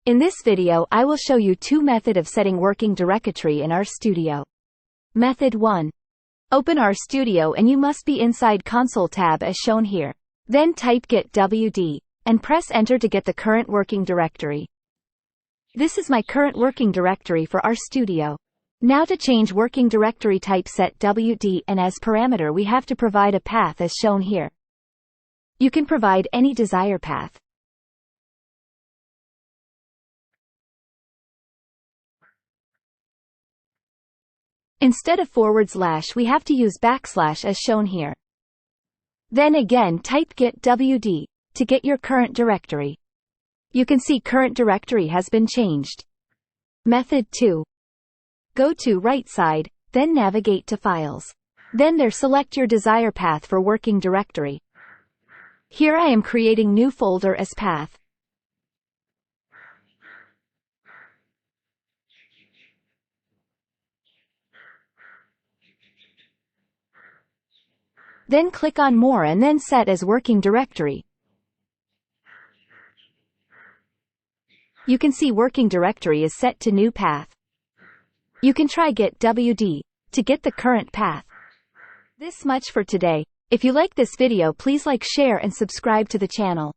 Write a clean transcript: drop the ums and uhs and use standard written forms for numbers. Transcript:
In this video I will show you two methods of setting working directory in RStudio. Method 1. Open RStudio and you must be inside Console tab as shown here. Then type getwd and press enter to get the current working directory. This is my current working directory for RStudio. Now to change working directory type setwd, and as parameter we have to provide a path as shown here. You can provide any desired path. Instead of / we have to use / as shown here. Then again type getwd to get your current directory. You can see current directory has been changed. Method 2. Go to right side, then navigate to Files. Then there select your desired path for working directory. Here I am creating new folder as path. Then click on More and then Set as Working Directory. You can see working directory is set to new path. You can try getwd to get the current path. This much for today. If you like this video, please like, share and subscribe to the channel.